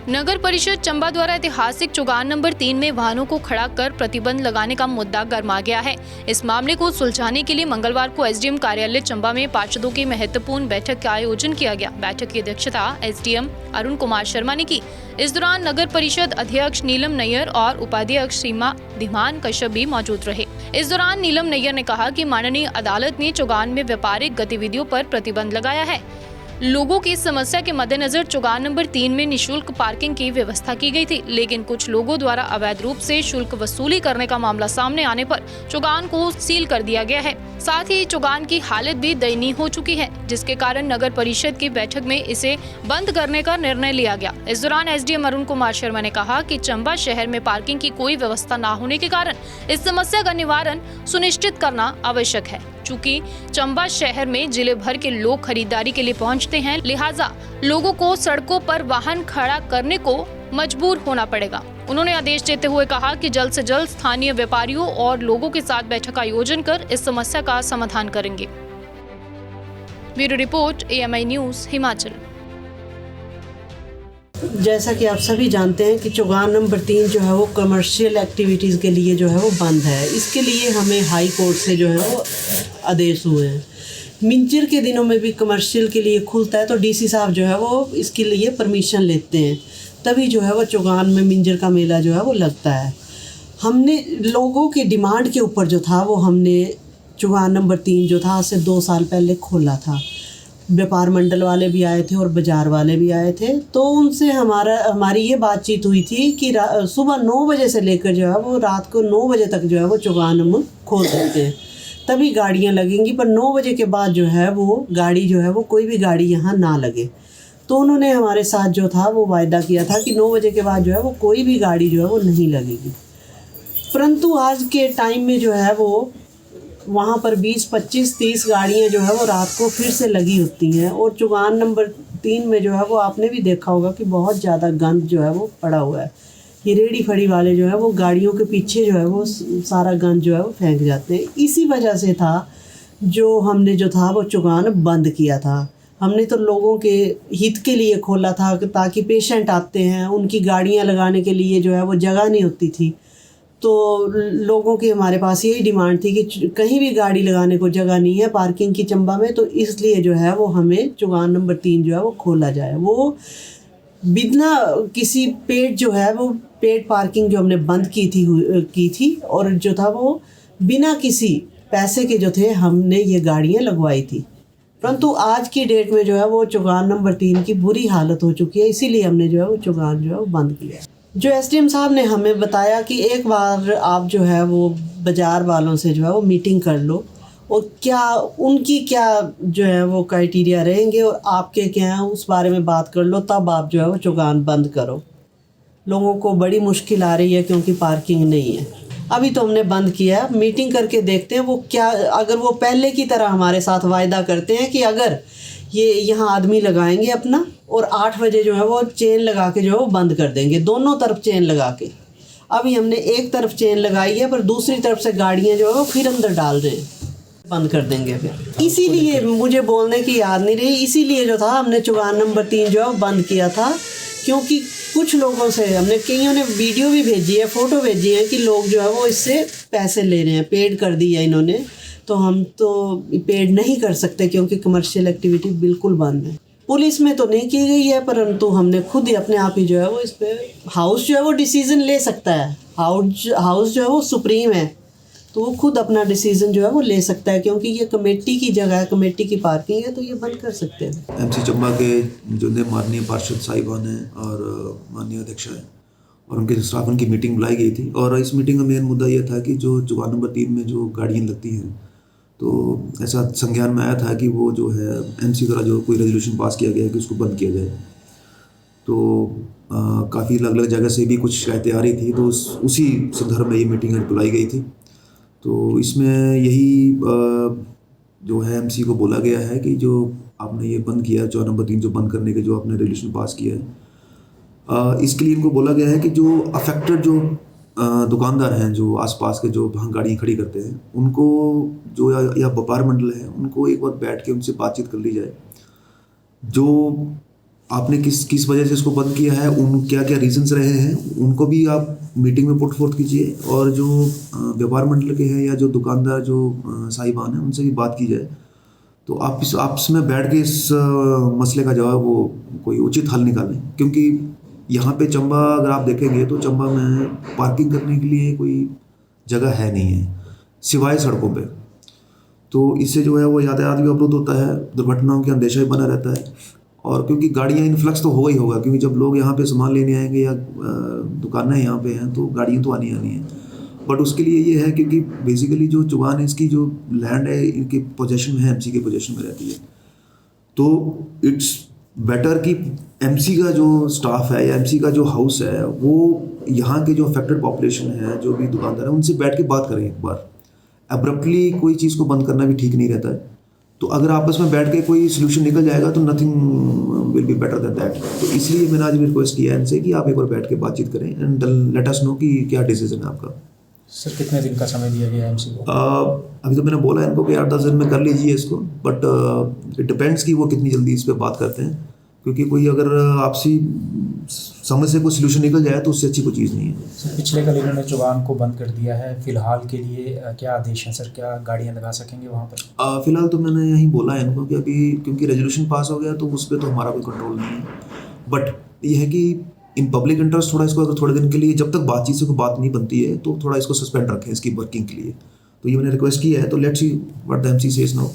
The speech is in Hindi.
नगर परिषद चंबा द्वारा ऐतिहासिक चौगान नंबर 3 में वाहनों को खड़ा कर प्रतिबंध लगाने का मुद्दा गरमा गया है। इस मामले को सुलझाने के लिए मंगलवार को एसडीएम कार्यालय चंबा में पार्षदों की महत्वपूर्ण बैठक का आयोजन किया गया। बैठक की अध्यक्षता एसडीएम अरुण कुमार शर्मा ने की। इस दौरान नगर परिषद अध्यक्ष नीलम नैयर और उपाध्यक्ष सीमा धीमान कश्यप भी मौजूद रहे। इस दौरान नीलम नैयर ने कहा कि माननीय अदालत ने चौगान में व्यापारिक गतिविधियों पर प्रतिबंध लगाया है। लोगों की समस्या के मद्देनजर चौगान नंबर 3 में निशुल्क पार्किंग की व्यवस्था की गई थी, लेकिन कुछ लोगों द्वारा अवैध रूप से शुल्क वसूली करने का मामला सामने आने पर चौगान को सील कर दिया गया है। साथ ही चौगान की हालत भी दयनीय हो चुकी है, जिसके कारण नगर परिषद की बैठक में इसे बंद करने का निर्णय लिया गया। इस दौरान एसडीएम अरुण कुमार शर्मा ने कहा कि चंबा शहर में पार्किंग की कोई व्यवस्था न होने के कारण इस समस्या का निवारण सुनिश्चित करना आवश्यक है। चूँकि चंबा शहर में जिले भर के लोग खरीदारी के लिए पहुंचते हैं, लिहाजा लोगों को सड़कों पर वाहन खड़ा करने को मजबूर होना पड़ेगा। उन्होंने आदेश देते हुए कहा कि जल्द से जल्द स्थानीय व्यापारियों और लोगों के साथ बैठक का आयोजन कर इस समस्या का समाधान करेंगे। Bureau report, AMI news, Himachal. जैसा कि आप सभी जानते हैं कि चौगान नंबर 3 जो है वो कमर्शियल एक्टिविटीज़ के लिए जो है वो बंद है। इसके लिए हमें हाई कोर्ट से जो है वो आदेश हुए हैं। मिंजर के दिनों में भी कमर्शियल के लिए खुलता है तो डीसी साहब जो है वो इसके लिए परमिशन लेते हैं, तभी जो है वो चौगान में मिंजर का मेला जो है वो लगता है। हमने लोगों की डिमांड के ऊपर जो था वो हमने चौगान नंबर 3 जो था आज से 2 साल पहले खोला था। व्यापार मंडल वाले भी आए थे और बाज़ार वाले भी आए थे, तो उनसे हमारी ये बातचीत हुई थी कि सुबह 9 बजे से लेकर जो है वो रात को 9 बजे तक जो है वो चौगान हम खोल सकते हैं, तभी गाड़ियाँ लगेंगी। पर 9 बजे के बाद जो है वो गाड़ी जो है वो कोई भी गाड़ी यहाँ ना लगे। तो उन्होंने हमारे साथ जो था वो वायदा किया था कि 9 बजे के बाद जो है वो कोई भी गाड़ी जो है वो नहीं लगेगी। परंतु आज के टाइम में जो है वो वहाँ पर 20, 25, 30 गाड़ियाँ जो है वो रात को फिर से लगी होती हैं। और चौगान नंबर 3 में जो है वो आपने भी देखा होगा कि बहुत ज़्यादा गंद जो है वो पड़ा हुआ है। ये रेडी फड़ी वाले जो है वो गाड़ियों के पीछे जो है वो सारा गंद जो है वो फेंक जाते हैं। इसी वजह से था जो हमने जो था वो चौगान बंद किया था। हमने तो लोगों के हित के लिए खोला था ताकि पेशेंट आते हैं, उनकी गाड़ियाँ लगाने के लिए जो है वो जगह नहीं होती थी। तो लोगों की हमारे पास यही डिमांड थी कि कहीं भी गाड़ी लगाने को जगह नहीं है पार्किंग की चंबा में, तो इसलिए जो है वो हमें चौगान नंबर 3 जो है वो खोला जाए। वो बिना किसी पेड जो है वो पेड पार्किंग जो हमने बंद की थी और जो था वो बिना किसी पैसे के जो थे हमने ये गाड़ियाँ लगवाई थी। परंतु आज की डेट में जो है वो चौगान नंबर 3 की बुरी हालत हो चुकी है, इसीलिए हमने जो है वो चौगान जो है वो बंद किया। जो एसडीएम साहब ने हमें बताया कि एक बार आप जो है वो बाज़ार वालों से जो है वो मीटिंग कर लो और क्या उनकी क्या जो है वो क्राइटेरिया रहेंगे और आपके क्या हैं उस बारे में बात कर लो, तब आप जो है वो चौगान बंद करो। लोगों को बड़ी मुश्किल आ रही है क्योंकि पार्किंग नहीं है। अभी तो हमने बंद किया है, मीटिंग करके देखते हैं वो क्या, अगर वो पहले की तरह हमारे साथ वायदा करते हैं कि अगर ये यहाँ आदमी लगाएंगे अपना और 8 बजे जो है वो चेन लगा के जो है वो बंद कर देंगे, दोनों तरफ चेन लगा के। अभी हमने एक तरफ चेन लगाई है पर दूसरी तरफ से गाड़ियाँ जो है वो फिर अंदर डाल रहे हैं, बंद कर देंगे फिर। इसीलिए मुझे बोलने की याद नहीं रही, इसीलिए जो था हमने चौगान नंबर 3 जो है बंद किया था, क्योंकि कुछ लोगों से हमने कईयों ने वीडियो भी भेजी है, फ़ोटो भेजी है कि लोग जो है वो इससे पैसे ले रहे हैं, पेड कर दिया इन्होंने। तो हम तो पेड नहीं कर सकते क्योंकि कमर्शियल एक्टिविटी बिल्कुल बंद है। पुलिस में तो नहीं की गई है, परंतु हमने खुद ही अपने आप ही जो है वो इस पर हाउस जो है वो डिसीज़न ले सकता है। हाउस जो है वो सुप्रीम है, तो वो खुद अपना डिसीज़न जो है वो ले सकता है, क्योंकि ये कमेटी की जगह है, कमेटी की पार्किंग है, तो ये बंद कर सकते हैं। MC चंबा के जो माननीय पार्षद साहिबान हैं और माननीय अध्यक्ष हैं और उनके स्टाफ, उनकी मीटिंग बुलाई गई थी। और इस मीटिंग का मेन मुद्दा ये था कि जो चौगान नंबर 3 में जो गाड़ियाँ लगती हैं, तो ऐसा संज्ञान में आया था कि वो जो है MC द्वारा जो कोई रेजोल्यूशन पास किया गया है कि उसको बंद किया जाए। तो काफ़ी अलग अलग जगह से भी कुछ शिकायतें आ रही थी, तो उसी संदर्भ में ये मीटिंग बुलाई गई थी। तो इसमें यही जो है MC को बोला गया है कि जो आपने ये बंद किया है, चौगान नंबर 3 जो बंद करने के जो आपने रेजोल्यूशन पास किया है, इसके लिए इनको बोला गया है कि जो अफेक्टेड जो दुकानदार हैं, जो आसपास के जो वहाँ गाड़ियाँ खड़ी करते हैं, उनको जो या व्यापार मंडल है, उनको एक बार बैठ के उनसे बातचीत कर ली जाए। जो आपने किस वजह से इसको बंद किया है, उन क्या क्या रीजंस रहे हैं, उनको भी आप मीटिंग में पुट फोर्थ कीजिए। और जो व्यापार मंडल के हैं या जो दुकानदार जो साहिबान हैं उनसे भी बात की जाए, तो आप आपस में बैठ के इस मसले का जवाब वो कोई उचित हल निकालें। क्योंकि यहाँ पे चंबा अगर आप देखेंगे तो चंबा में पार्किंग करने के लिए कोई जगह है नहीं है सिवाय सड़कों पे। तो इससे जो है वो यातायात भी अवरुद्ध होता है, दुर्घटनाओं का अंदेशा भी बना रहता है। और क्योंकि गाड़ियाँ इन्फ्लक्स तो होगा ही होगा, क्योंकि जब लोग यहाँ पे सामान लेने आएंगे या दुकानें यहाँ पे हैं तो गाड़ियाँ तो आनी है। बट उसके लिए ये है क्योंकि बेसिकली जो चुगान है इसकी जो लैंड है इनके पोजेशन में है, एमसी के पोजेशन में रहती है। तो इट्स बेटर कि एमसी का जो स्टाफ है या एमसी का जो हाउस है वो यहाँ के जो अफेक्टेड पॉपुलेशन है, जो भी दुकानदार है, उनसे बैठ के बात करें एक बार। अब्रप्टली कोई चीज़ को बंद करना भी ठीक नहीं रहता है। तो अगर आपस में बैठ के कोई सोल्यूशन निकल जाएगा तो nothing will be better than that. तो इसलिए मैंने आज भी रिक्वेस्ट किया है इनसे कि आप एक बार बैठ के बातचीत करें एंड लेट अस नो कि क्या डिसीजन है आपका। सर कितने दिन का समय दिया गया है एमसी को? अभी तो मैंने बोला इनको कि 8-10 दिन में कर लीजिए इसको, बट इट डिपेंड्स कि वो कितनी जल्दी इस पर बात करते हैं। क्योंकि कोई अगर आपसी समझ से कोई सोल्यूशन निकल जाए तो उससे अच्छी कोई चीज़ नहीं है। सर पिछले कल इन्होंने चुगान को बंद कर दिया है, फिलहाल के लिए क्या आदेश हैं सर? क्या गाड़ियाँ लगा सकेंगे वहाँ पर? फिलहाल तो मैंने यही बोला है इनको कि अभी क्योंकि रेजोल्यूशन पास हो गया तो उस पर तो हमारा कोई कंट्रोल नहीं है। बट ये है कि इन पब्लिक इंटरेस्ट थोड़ा इसको अगर थोड़े दिन के लिए, जब तक बातचीत से कोई बात नहीं बनती है, तो थोड़ा इसको सस्पेंड रखें इसकी वर्किंग के लिए। तो ये मैंने रिक्वेस्ट की है, तो let's see what the MC says now.